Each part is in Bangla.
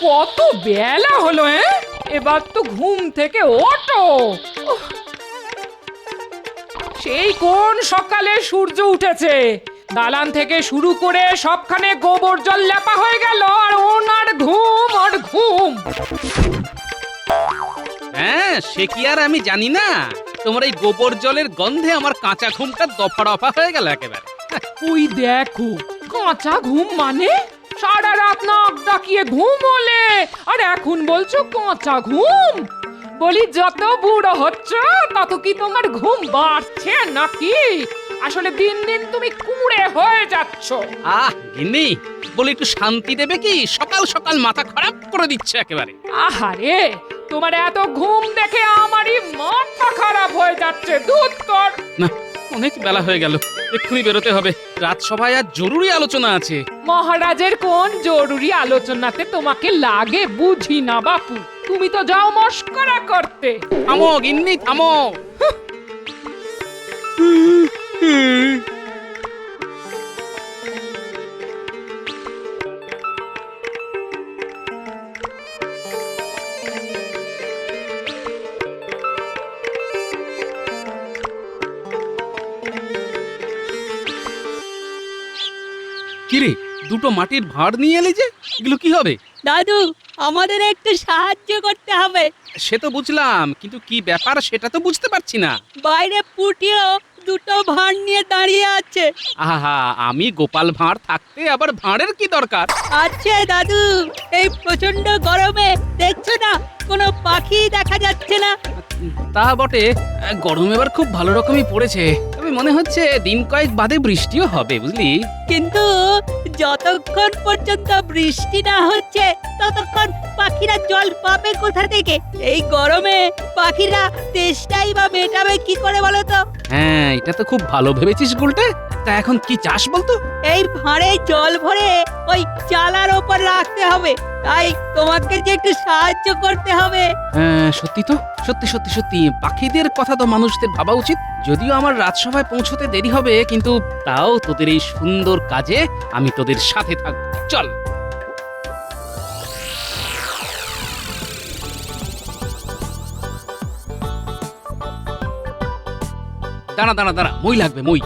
কত বেলা হলো, এবার তো ঘুম থেকে ওঠো। উফ, সেই কোন সকালে সূর্য উঠেছে, দালান থেকে শুরু করে সবখানে গোবর জল লেপা হয়ে গেল, আর ওনার ঘুম আর ঘুম। হ্যাঁ, সে কি আর আমি জানি না? তোমার এই গোবর জলের গন্ধে আমার কাঁচা ঘুমটা দফা রফা হয়ে গেল একেবারে। ওই দেখো, কাঁচা ঘুম মানে সারা রাত নাক ডাকিয়ে ঘুমোলে, আর এখন বলছো কাঁচা ঘুম? বলি যত বুড়ো হচ্ছ তত কি তোমার ঘুম বাড়ছে নাকি? আসলে দিন দিন তুমি কুঁড়ে হয়ে যাচ্ছ। গিন্নি, বলি একটু শান্তি দেবে কি? সকাল সকাল মাথা খারাপ করে দিচ্ছে একেবারে। আহারে, তোমার এত ঘুম দেখে আমারই মাথা খারাপ হয়ে যাচ্ছে। দুধ কর না, অনেক বেলা হয়ে গেল, এক্ষুনি বেরোতে হবে। রাজসভায় আর জরুরি আলোচনা আছে। মহারাজের কোন জরুরি আলোচনাতে তোমাকে লাগে বুঝি না বাপু। তুমি তো যাও মস্করা করতে। থামো গিন্নি, থামো। কিরে, দুটো মাটির ভাঁড় নিয়ে এলি যে, এগুলো কি হবে? দাদু, আমাদের একটু সাহায্য করতে হবে। সে তো বুঝলাম, কিন্তু কি ব্যাপার সেটা তো বুঝতে পারছি না। বাইরে পুটিও দুটো ভাঁড় নিয়ে দাঁড়িয়ে আছে। আহা, আমি গোপাল ভাঁড় থাকতে আবার ভাঁড়ের কি দরকার? আছে দাদু, এই প্রচন্ড গরমে দেখছো না কোনো পাখি দেখা যাচ্ছে না। তা বটে, গরম এবার খুব ভালো রকমই পড়েছে। তবে মনে হচ্ছে দিন কয়েক বাদে বৃষ্টিও হবে, বুঝলি? কিন্তু যতক্ষণ পর্যন্ত বৃষ্টি না হচ্ছে ততক্ষণ পাখিরা জল পাবে কোথা থেকে? এই গরমে পাখিরা তেষ্টাই বা মেটাবে কি করে বলো তো? হ্যাঁ, এটা তো খুব ভালো ভেবেছিস গুলটে। তা এখন কি চাস বলতো? এই ভাঁড়ে জল ভরে ওই চালার ওপর রাখতে হবে। তাই তোমাকে যে একটু সাহায্য করতে হবে। হ্যাঁ, সত্যি তো, সত্যি সত্যি সত্যি পাখিদের কথা তো মানুষদের ভাবা উচিত। যদিও আমার রাজসভায় পৌঁছতে দেরি হবে, কিন্তু তাও তোদের এই সুন্দর কাজে আমি তোদের সাথে থাকবো। চল। দাঁড়া দাঁড়া দাঁড়া, মই লাগবে, মই।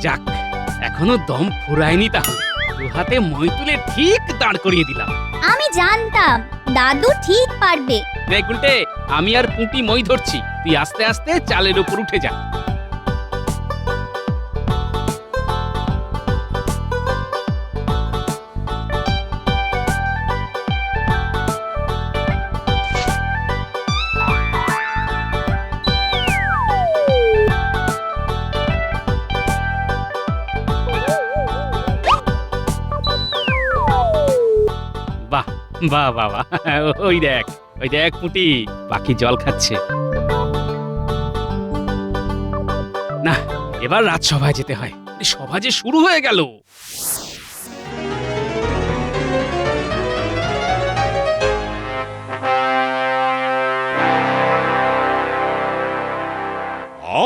যাক, এখনো দম ফুরায়নি, তাহলে দু হাতে মই তুলে ঠিক দাঁড় করিয়ে দিলাম। আমি জানতাম দাদু ঠিক পারবে। নে গুলটে, আমি আর পুঁটি মই ধরছি, তুই আস্তে আস্তে চালের উপর উঠে যা। বাহ বাহ বাহ বাহ, ওই দেখ, ওই দেখ পুঁটি, পাখি জল খাচ্ছে। না, এবার রাজসভায় যেতে হয়। সভা যে শুরু হয়ে গেল।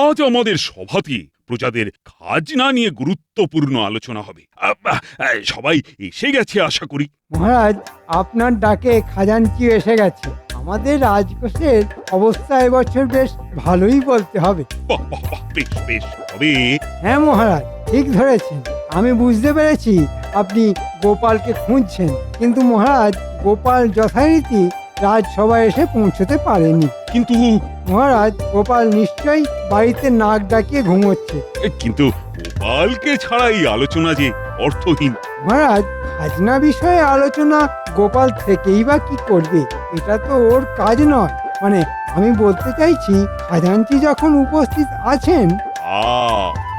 আজ আমাদের সভাতে প্রজাদের খাজনা নিয়ে গুরুত্বপূর্ণ আলোচনা হবে। সবাই এসে গেছে আশা করি। মহারাজ, আপনার ডাকে খাজানচি এসে গেছে। আমাদের রাজকোষের অবস্থা এবছর বেশ ভালোই বলতে হবে। বাহ বাহ বাহ, বেশ বেশ। তবে হ্যাঁ মহারাজ, ঠিক ধরেছেন। আমি বুঝতে পেরেছি আপনি গোপালকে খুঁজছেন, কিন্তু মহারাজ, গোপাল যথারীতি রাজসভায় এসে পৌঁছতে পারেনি। কিন্তু মহারাজ, গোপাল নিশ্চয়ই বাড়িতে নাক ডাকিয়ে ঘুমোচ্ছে। কিন্তু গোপালকে ছাড়া এই আলোচনা যে অর্থহীন। মহারাজ, খাজনা বিষয়ে আলোচনা গোপাল থেকেই বা কি করবে? এটা তো ওর কাজ নয়। মানে আমি বলতে চাইছি, খাজাঞ্চি যখন উপস্থিত আছেন।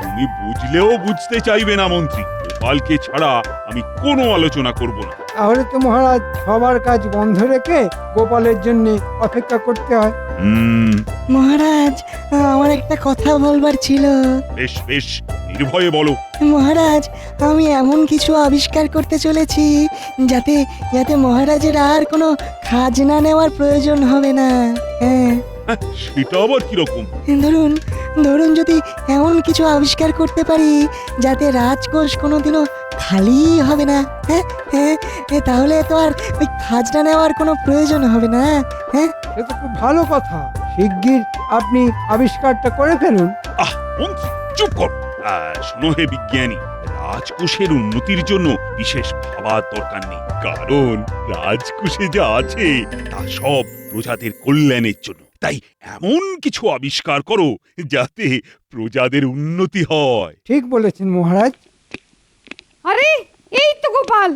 তুমি বুঝলেও বুঝতে চাইবে না মন্ত্রী। গোপালকে ছাড়া আমি কোনো আলোচনা করব না। তাহলে তো মহারাজ, সবার কাজ বন্ধ রেখে গোপালের জন্য অপেক্ষা করতে হয়। মহারাজ, আমার একটা কথা বলবার ছিল। বেশ বেশ, নির্ভয়ে বলো। মহারাজ, আমি এমন কিছু আবিষ্কার করতে চলেছি যাতে যাতে মহারাজের আর কোনো খাজনা নেওয়ার প্রয়োজন হবে না। হ্যাঁ। সেটা আবার কিরকম? ধরুন ধরুন যদি এমন কিছু আবিষ্কার করতে পারি যাতে রাজকোষ কোনোদিনও খালি হবে না, হ্যাঁ হ্যাঁ তাহলে তো আর ওই খাজনা নেওয়ার কোনো প্রয়োজন হবে না। হ্যাঁ সে তো খুব ভালো কথা। শিগগির আপনি আবিষ্কারটা করে ফেলুন। মন্ত্রী চুপ কর। শোনো হে বিজ্ঞানী, রাজকোষের উন্নতির জন্য বিশেষ ভাবার দরকার নেই, কারণ রাজকোষে যা আছে তা সব প্রজাদের কল্যাণের জন্য। তাই এমন কিছু আবিষ্কার করো যাতে প্রজাদের উন্নতি হয়। ঠিক বলেছেন মহারাজ। আরে এই তো গোপাল।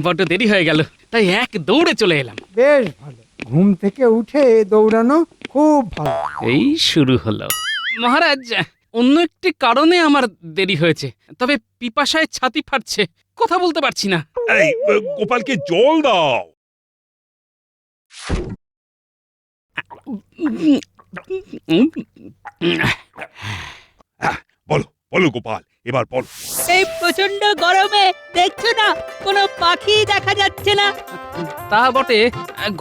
বড্ড দেরি হয়ে গেল, তাই এক দৌড়ে চলে এলাম। বেশ ভালো, ঘুম থেকে উঠে দৌড়ানো খুব ভালো। এই শুরু হলো। মহারাজ, অন্য একটি কারণে আমার দেরি হয়েছে, তবে পিপাসায় ছাতি ফাটছে, কথা বলতে পারছি না। এই গোপালকে জল দাও। বলো বলো গোপাল, এবার বলো। এই প্রচন্ড গরমে দেখছো না কোনো পাখি দেখা যাচ্ছে না। তা বটে,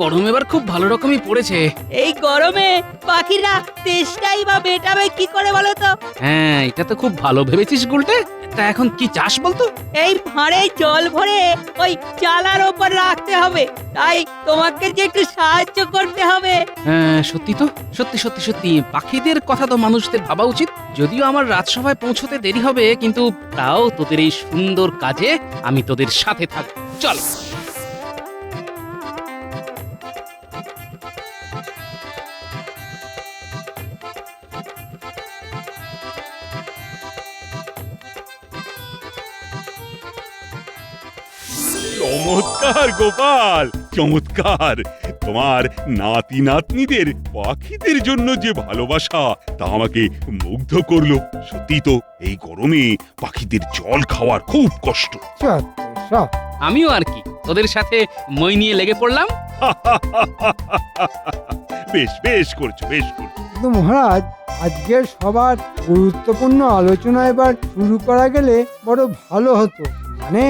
গরম এবার খুব ভালো রকমই পড়েছে। এই গরমে পাখিরা তেষ্টাই বা মেটাবে কি করে বলো তো? হ্যাঁ, এটা তো খুব ভালো ভেবেছিস গুলটে। তা এখন কি চাস বলতো? এই ভাঁড়ে জল ভরে ওই চালার ওপর রাখতে হবে, তাই তোমাকে যে একটু সাহায্য করতে হবে। হ্যাঁ, সত্যি তো, সত্যি সত্যি সত্যি পাখিদের কথা তো মানুষদের ভাবা উচিত। যদিও আমার রাজসভায় পৌঁছতে দেরি হবে, কিন্তু তাও তোদের এই সুন্দর কাজে আমি তোদের সাথে থাকবো। চল। চমৎকার গোপাল, চমৎকার। তোমার নাতি নাতনিদের পাখিদের জন্য যে ভালোবাসা তা আমাকে মুগ্ধ করলো। সত্যি তো এই গরমে পাখিদের জল খাওয়ার খুব কষ্ট। সব আমিও আর কি তোদের সাথে মই নিয়ে লেগে পড়লাম। বেশ বেশ করছো, বেশ করছো। কিন্তু মহারাজ, আজকের সবার গুরুত্বপূর্ণ আলোচনা এবার শুরু করা গেলে বড় ভালো হতো। মানে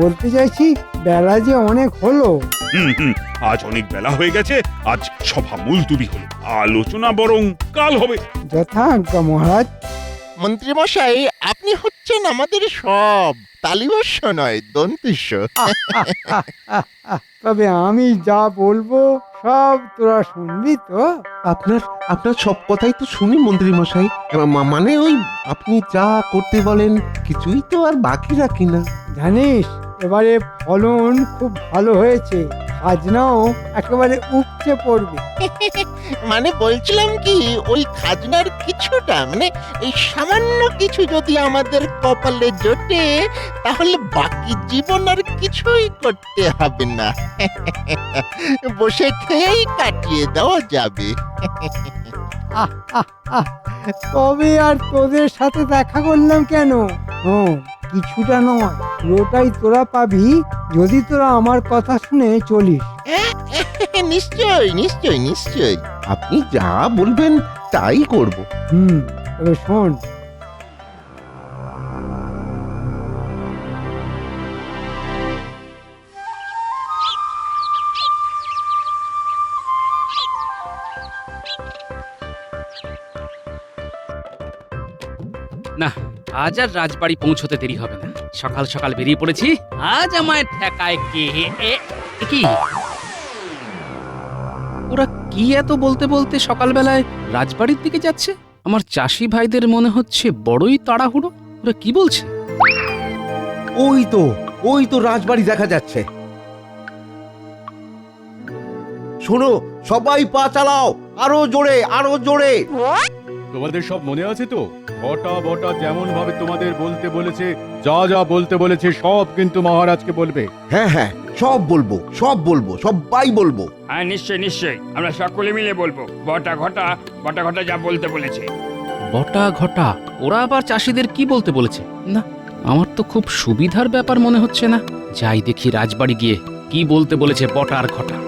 বলতে চাইছি, বেলা যে অনেক হলো। হুম, আজ অনেক বেলা হয়ে গেছে। আজ সভা মুলতুবি হলো, আলোচনা বরং কাল হবে। যথা আজ্ঞা মহারাজ। মন্ত্রীমশাই, আপনি হচ্ছেন আমাদের সব, তালিবস্য নয়, দন্তিস্য। তবে আমি যা বলবো সব তোরা শুনবি তো? আপনার আপনার সব কথাই তো শুনি মন্ত্রী মশাই। মানে ওই আপনি যা করতে বলেন কিছুই তো আর বাকি রাখি না। জানিস, এবারে ফলন খুব ভালো হয়েছে, খাজনাও একেবারে উপচে পড়বে। মানে বলছিলাম কি, ওই খাজনার কিছুটা, মানে এই সামান্য কিছু যদি আমাদের কপালে জোটে, তাহলে বাকি জীবন আর কিছুই করতে হবে না। বসে খেয়েই কাটিয়ে দেওয়া যাবে। তবে আর তোদের সাথে দেখা করলাম কেন? কিছুটা নয়, পুরোটাই তোরা পাবি যদি তোরা আমার কথা শুনে চলিস। নিশ্চয় নিশ্চয় নিশ্চয়। আপনি যা বলবেন তাই করব। তবে শোন, না, আজ আর রাজবাড়ি পৌঁছতে দেরি হবে না। সকাল সকাল বেরিয়ে পড়েছি, আজ আমায় ঠেকায় কে? কি ওরা কি এত বলতে বলতে সকালবেলায় রাজবাড়ির দিকে যাচ্ছে? আমার চাষি ভাইদের মনে হচ্ছে বড়ই তাড়াহুড়ো। ওরা কি বলছে? ওই তো রাজবাড়ি দেখা যাচ্ছে। শোনো, সবাই পা চালাও, আরো জোরে, আরো জোরে। তোমাদের সব মনে আছে তো? বটা বটা যেমন ভাবে তোমাদের বলতে বলেছে, যা যা বলতে বলেছে সব কিন্তু মহারাজকে বলবে। হ্যাঁ, সব বলবো, সবাই বলবো। হ্যাঁ, নিশ্চয়ই নিশ্চয়ই, আমরা সকলে মিলে বলবো। বটা ঘটা যা বলতে বলেছে। বটা ঘটা? ওরা আবার চাষিদের কি বলতে বলেছে? না, আমার তো খুব সুবিধার ব্যাপার মনে হচ্ছে না। যাই দেখি রাজবাড়ি গিয়ে কি বলতে বলেছে বটা আর ঘটা।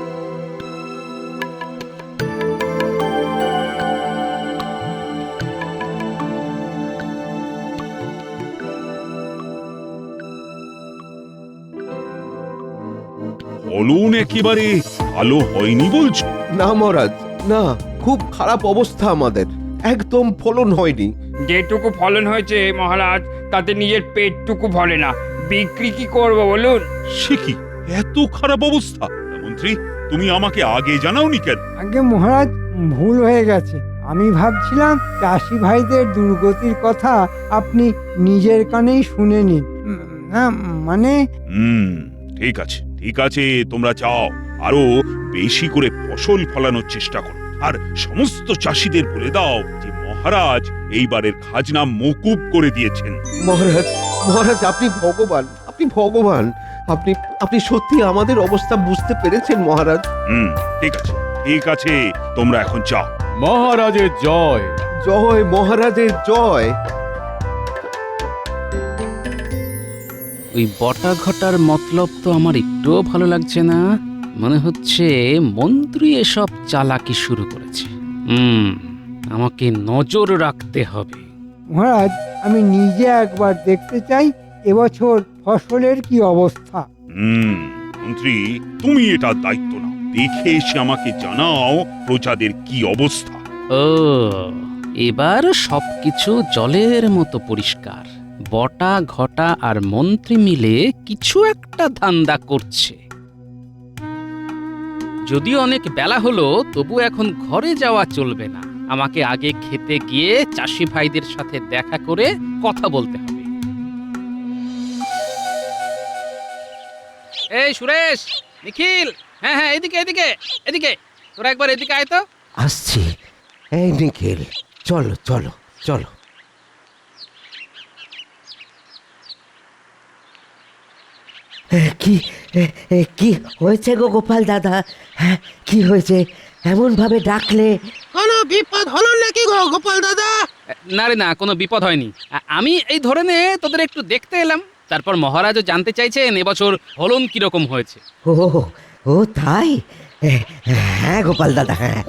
ফলন একেবারে ভালো হয়নি বলছো? না মহারাজ, না, খুব খারাপ অবস্থা আমাদের, একদম ফলন হয়নি। যেটুকু ফলন হয়েছে মহারাজ, তাতে নিজের পেটটুকু ভরে না, বিক্রি কি করবো বলুন? সে কি, এত খারাপ অবস্থা? মন্ত্রী, তুমি আমাকে আগে জানাওনি কেন? আগে মহারাজ, ভুল হয়ে গেছে। আমি ভাবছিলাম চাষি ভাইদের দুর্গতির কথা আপনি নিজের কানেই শুনে নিন। না মানে, ঠিক আছে, ঠিক আছে, তোমরা যাও, আরো বেশি করে ফসল ফলানোর চেষ্টা করো। আর সমস্ত চাষিদের বলে দাও যে মহারাজ এইবারের খাজনা মকুব করে দিয়েছেন। মহারাজ, মহারাজ, আপনি ভগবান, আপনি ভগবান, আপনি আপনি সত্যি আমাদের অবস্থা বুঝতে পেরেছেন মহারাজ। ঠিক আছে, ঠিক আছে, তোমরা এখন যাও। মহারাজের জয়। জয় মহারাজের জয়। ওই বটা ঘটার মতলব তো আমার একটুও ভালো লাগছে না। মনে হচ্ছে মন্ত্রী এসব চালাকি শুরু করেছে। আমাকে নজর রাখতে হবে। মহারাজ, আমি নিজে একবার দেখতে চাই এবছর ফসলের কি অবস্থা। মন্ত্রী, তুমি এটা দায়িত্ব নাও, দেখে এসে আমাকে জানাও প্রজাদের কি অবস্থা। ও, এবার সবকিছু জলের মতো পরিষ্কার। বটা ঘটা আর মন্ত্রী মিলে কিছু একটা ধান্দা করছে। যদিও অনেক বেলা হলো, তবু এখন ঘরে যাওয়া চলবে না। আমাকে আগে খেতে গিয়ে চাষি ভাইদের সাথে দেখা করে কথা বলতে হবে। এই সুরেশ, নিখিল, হ্যাঁ হ্যাঁ, এদিকে এদিকে এদিকে, তোরা একবার এদিকে আয় তো। আসছি। এই নিখিল, চলো চলো চলো। কি কি হয়েছে গো গোপাল দাদা? হ্যাঁ, কি হয়েছে? এমন ভাবে ডাকলে? কোনো বিপদ হলো নাকি গো গোপাল দাদা? না রে না, কোনো বিপদ হয়নি। আমি এই ধরে নে তোদের একটু দেখতে এলাম। তারপর মহারাজও জানতে চাইছেন এবছর ফলন কিরকম হয়েছে। ও ও তাই? হ্যাঁ গোপাল দাদা, হ্যাঁ,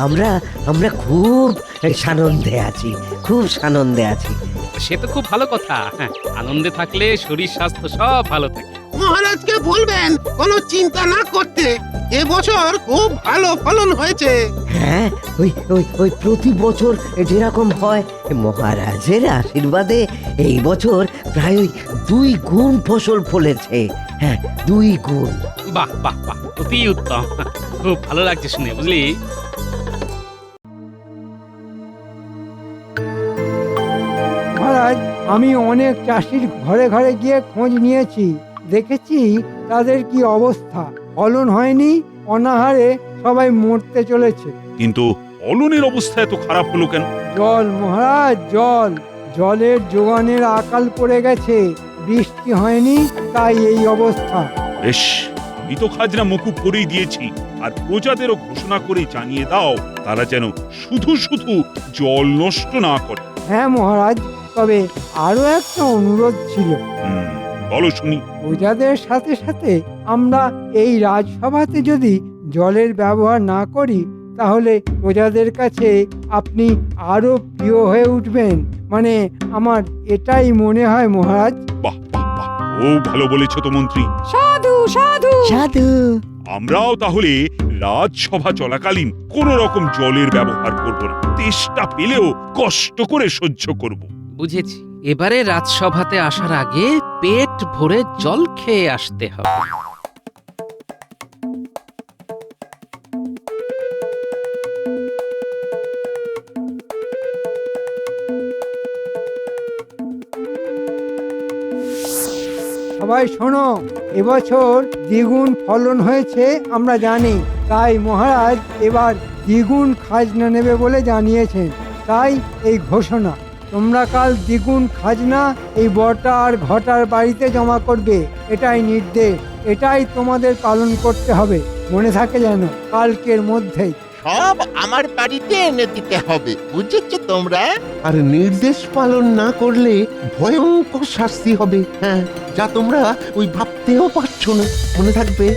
আমরা আমরা খুব সানন্দে আছি, খুব সানন্দে আছি। সে তো খুব ভালো কথা। হ্যাঁ, আনন্দে থাকলে শরীর স্বাস্থ্য সব ভালো থাকে। মহারাজকে বলবেন কোনো চিন্তা না করতে, এবছর খুব ভালো ফলন হয়েছে। হ্যাঁ, ওই ওই ওই প্রতি বছর যেরকম হয়, মহারাজের আশীর্বাদে এই বছর প্রায় ওই 2 গুণ ফসল ফলেছে। হ্যাঁ, 2 গুণ। বাহ বাহ বাহ, অতি উত্তম, খুব ভালো লাগছে শুনে, বুঝলি। মহারাজ, আমি অনেক চাষির ঘরে ঘরে গিয়ে খোঁজ নিয়েছি, দেখেছি তাদের কি অবস্থা। ফলন হয়নি, অনাহারে সবাই মরতে চলেছে। কিন্তু ফলনের অবস্থা এত খারাপ হলো কেন? জল মহারাজ, জল, জলের যোগানের আকাল পড়ে গেছে। বৃষ্টি হয়নি, তাই এই অবস্থা। বেশ, আমি তো খাজনা মকুব করেই দিয়েছি, আর প্রজাদেরও ঘোষণা করে জানিয়ে দাও তারা যেন শুধু শুধু জল নষ্ট না করে। হ্যাঁ মহারাজ, তবে আরো একটা অনুরোধ ছিল। বলো শুনি। প্রজাদের সাথে সাথে আমরা এই রাজসভাতে যদি জলের ব্যবহার না করি, তাহলে প্রজাদের কাছে আপনি আরো প্রিয় হয়ে উঠবেন। মানে আমার এটাই মনে হয় মহারাজ। বাহ বাহ বাহ, খুব ভালো বলেছো তো মন্ত্রী। সাধু সাধু সাধু। আমরাও তাহলে রাজসভা চলাকালীন কোন রকম জলের ব্যবহার করব না, তেষ্টা পেলেও কষ্ট করে সহ্য করব। বুঝেছি, এবারে রাজসভাতে আসার আগে পেট ভরে জল খেয়ে আসতে হবে। সবাই শোনো, এবছর দ্বিগুণ ফলন হয়েছে আমরা জানি, তাই মহারাজ এবার দ্বিগুণ খাজনা নেবে বলে জানিয়েছেন। তাই এই ঘোষণা, তোমরা কাল দ্বিগুণ খাজনা এই বটা আর ঘটার বাড়িতে জমা করবে। এটাই নির্দেশ, এটাই তোমাদের পালন করতে হবে। মনে থাকে যেন, কালকের মধ্যেই। সব আমার বাড়িতে এনে দিতে হবে, বুঝেছো তোমরা? আর নির্দেশ পালন না করলে ভয়ঙ্কর শাস্তি হবে। হ্যাঁ, যা তোমরা ওই ভাবতেও পারছো না। মনে থাকবে।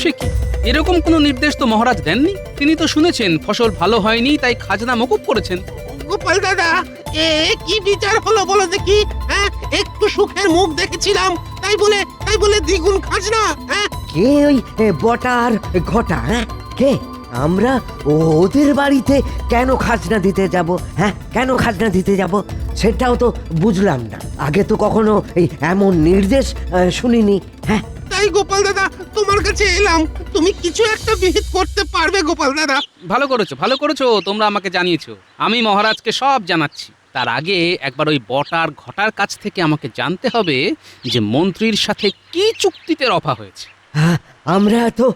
সে কি, এরকম কোনো নির্দেশ তো মহারাজ দেননি। তিনি তো শুনেছেন ফসল ভালো হয়নি, তাই খাজনা মকুব করেছেন। গোপাল দাদা, এ কি বিচার হলো বলো দেখি? হ্যাঁ, একটু সুখের মুখ দেখেছিলাম, তাই বলে দ্বিগুণ খাজনা? হ্যাঁ, কে ওই বটার ঘটা? হ্যাঁ, কে? আমরা ওদের বাড়িতে কেন খাজনা দিতে যাব? হ্যাঁ, কেন খাজনা দিতে যাব সেটাও তো বুঝলাম না। আগে তো কখনো এই এমন নির্দেশ শুনিনি। হ্যাঁ, তাই গোপাল দাদা তোমার কাছে এলাম, তুমি কিছু একটা বিহিত করতে পারবে গোপাল দাদা? ভালো করেছো তোমরা আমাকে জানিয়েছো। আমি মহারাজকে সব জানাচ্ছি। তার আগে একবার ওই বটার ঘটার কাছ থেকে আমাকে জানতে হবে যে মন্ত্রীর সাথে কি চুক্তিতে রফা হয়েছে। হ্যাঁ, আমরা তো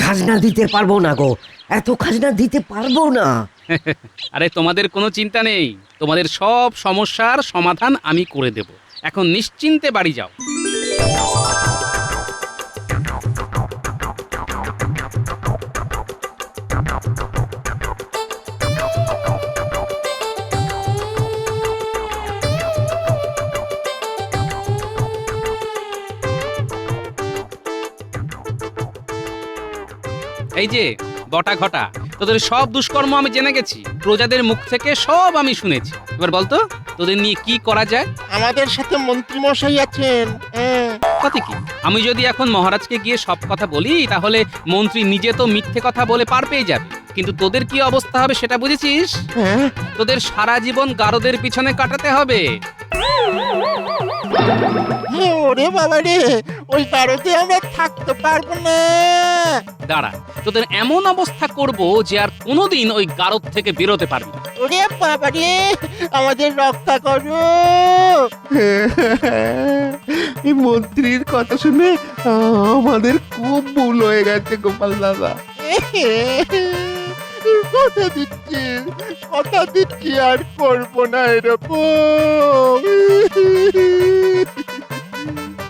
খাজনা দিতে পারবো না গো, এত খাজনা দিতে পারবো না। আরে তোমাদের কোনো চিন্তা নেই, তোমাদের সব সমস্যার সমাধান আমি করে দেব। এখন নিশ্চিন্তে বাড়ি যাও। এই যে বটা ঘটা, তোদের সব দুষ্কর্ম আমি জেনে গেছি, প্রজাদের মুখ থেকে সব আমি শুনেছি। এবার বলতো তোদের নিয়ে কি করা যায়? আমাদের সাথে মন্ত্রী মশাই আছেন। কথা কি, আমি যদি এখন মহারাজকে গিয়ে সব কথা বলি তাহলে মন্ত্রী নিজে তো মিথ্যে কথা বলে পার পেয়ে যাবে, কিন্তু তোদের কি অবস্থা হবে সেটা বুঝেছিস? তোদের সারা জীবন গারদের পিছনে কাটাতে হবে। ওরে বাবা রে, ওই কারণে আমরা থাকতে পারবো না। দাঁড়া, তোদের এমন অবস্থা করব যে আর কোনোদিন ওই গারদ থেকে বেরোতে পারবি না। ওরে বাবা রে, আমাদের রক্ষা করো। এই মন্ত্রীর কথা শুনে আমাদের খুব ভুল হয়ে গেছে গোপাল দাদা। কথা দিচ্ছি আর করবো না এরকম।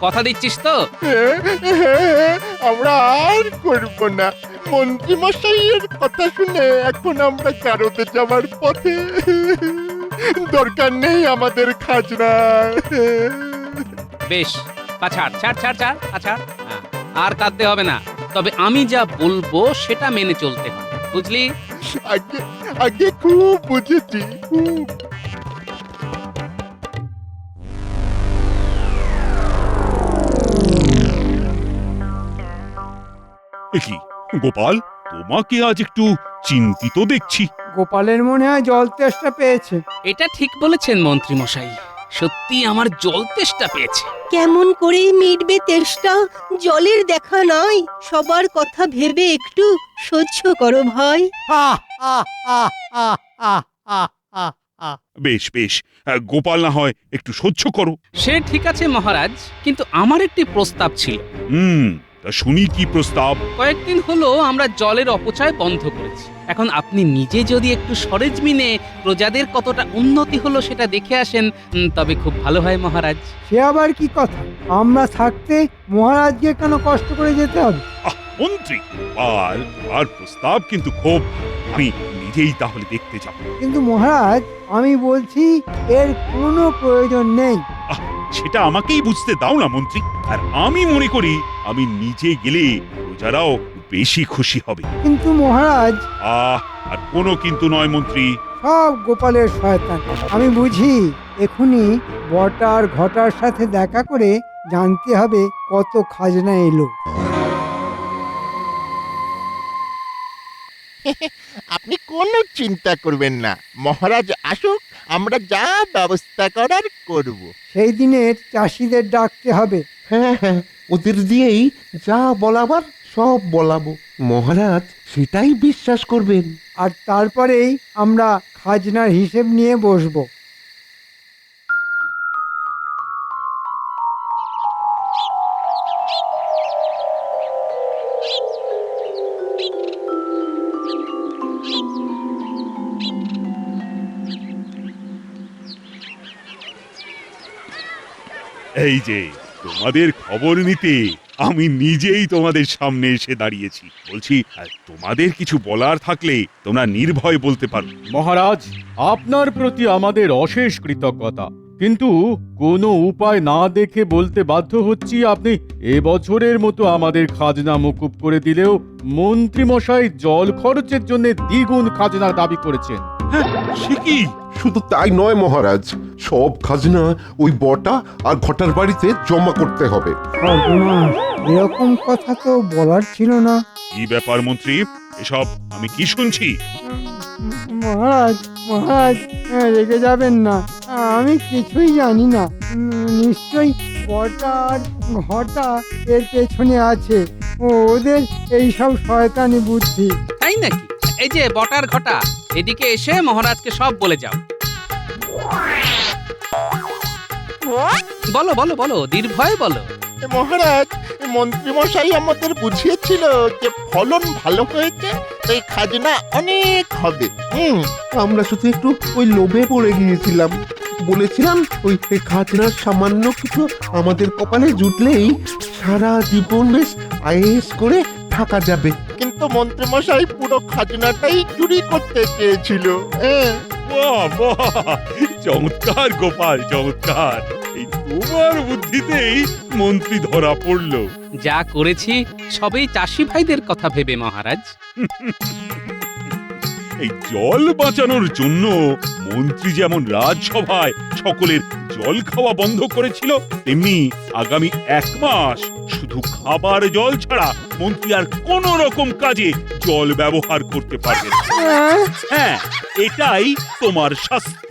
কথা দিচ্ছিস তো? আমরা আর করবো না। মন্ত্রী মশাইয়ের কথা শুনে এখন আমরা কারোতে যাওয়ার পথে। দরকার নেই আমাদের খাজনা। বেশ, ছাড় ছাড় ছাড় ছাড় ছাড়, আর কাঁদতে হবে না। তবে আমি যা বলবো সেটা মেনে চলতে হবে, বুঝলি? আগে খুব বুঝেছি, খুব। কি গোপাল, তোমাকে আজ একটু চিন্তিত দেখছি। গোপালের মনে হয় জল তেষ্টা পেয়েছে। এটা ঠিক বলেছেন মন্ত্রী মশাই, সত্যি আমার জল তেষ্টা পেয়েছে। কেমন করে মিটবে তেষ্টা? জলের দেখা নাই, সবার কথা ভেবে একটু সহ্য করো ভাই। বেশ বেশ, গোপাল না হয় একটু সহ্য করো। সে ঠিক আছে মহারাজ, কিন্তু আমার একটি প্রস্তাব ছিল। তা শুনি কি প্রস্তাব? কয়েকদিন হলো আমরা জলের অপচয় বন্ধ করেছি। এখন আপনি নিজে যদি একটু সরেজমিনে প্রজাদের কতটা উন্নতি হলো সেটা দেখে আসেন, তবে খুব ভালো হয় মহারাজ। সে আবার কি কথা? আমরা থাকতে মহারাজকে কেন কষ্ট করে যেতে হবে? মন্ত্রী, আর প্রস্তাব কিন্তু খুব, আমি নিজেই তাহলে দেখতে যাব। কিন্তু মহারাজ, আমি বলছি এর কোনো প্রয়োজন নেই। সেটা আমাকেই বুঝতে দাও না মন্ত্রী। আর আমি মনে করি আমি নিজে গেলে প্রজারাও বেশি খুশি হবে। কিন্তু মহারাজ। আর কোনো কিন্তু নয় মন্ত্রী, সব গোপালের শয়তান। আমি বুঝি এখুনি বটার ঘটার সাথে দেখা করে জানতে হবে কত খাজনা এলো। আপনি কোনো চিন্তা করবেন না, মহারাজ আসুক, আমরা যা ব্যবস্থা করার করব। সেই দিনের চাষিদের ডাকতে হবে। হ্যাঁ হ্যাঁ, ওদের দিয়েই যা বলাবার সব বলাবো। মহারাজ সেটাই বিশ্বাস করবেন। আর তারপরেই আমরা খাজনার হিসেব নিয়ে বসবো। এই যে তোমাদের খবর নিতে আমি নিজেই তোমাদের সামনে এসে দাঁড়িয়েছি। বলছি, তোমাদের কিছু বলার থাকলে তোমরা নির্ভয় বলতে পারো। মহারাজ, আপনার প্রতি আমাদের অশেষ কৃতজ্ঞতা। কিন্তু কোনো উপায় না দেখে বলতে বাধ্য হচ্ছি, আপনি এবছরের মতো আমাদের খাজনা মকুব করে দিলেও মন্ত্রীমশাই জল খরচের জন্য দ্বিগুণ খাজনা দাবি করেছেন। সে কি? শুধু তাই নয় মহারাজ, সব খাজনা ওই বটা আর ঘটার বাড়িতে জমা করতে হবে। সর্বনাশ, এরকম কথা তো বলার ছিল না। কি ব্যাপার মন্ত্রী, এসব আমি কি শুনছি? মহারাজ মহারাজ, রেগে যাবেন না, আমি কিছুই জানি না। নিশ্চয়ই বটা আর ঘটা এর পেছনে আছে, ওদের এইসব শয়তানি বুদ্ধি। তাই নাকি? এই যে বটার ঘটা, এদিকে এসে মহারাজকে সব বলে যাও। বলো বলো বলো, নির্ভয়ে বলো। মহারাজ, মন্ত্রীমশাই আমাদের বুঝিয়েছিল যে ফলন ভালো হয়েছে, তাই খাজনা অনেক হবে। আমরা শুধু একটু ওই লোভে পড়ে গিয়েছিলাম। বলেছিলাম ওই খাজনার সামান্য কিছু আমাদের কপালে জুটলেই সারা জীবন বেশ আয়েস করে থাকা যাবে। কিন্তু মন্ত্রীমশাই পুরো খাজনাটাই চুরি করতে চেয়েছিল। বাহ বাহ, চমৎকার গোপাল, চমৎকার। এই তোমার বুদ্ধিতেই মন্ত্রী ধরা পড়লো। যা করেছি সবই চাষি ভাইদের কথা ভেবে মহারাজ। এই জল বাঁচানোর জন্য মন্ত্রী যেমন রাজসভায় সকলের জল খাওয়া বন্ধ করেছিল, তেমনি আগামী 1 মাস শুধু খাবার জল ছাড়া মন্ত্রী আর কোন রকম কাজে জল ব্যবহার করতে পারবে না। হ্যাঁ, এটাই তোমার শাস্তি।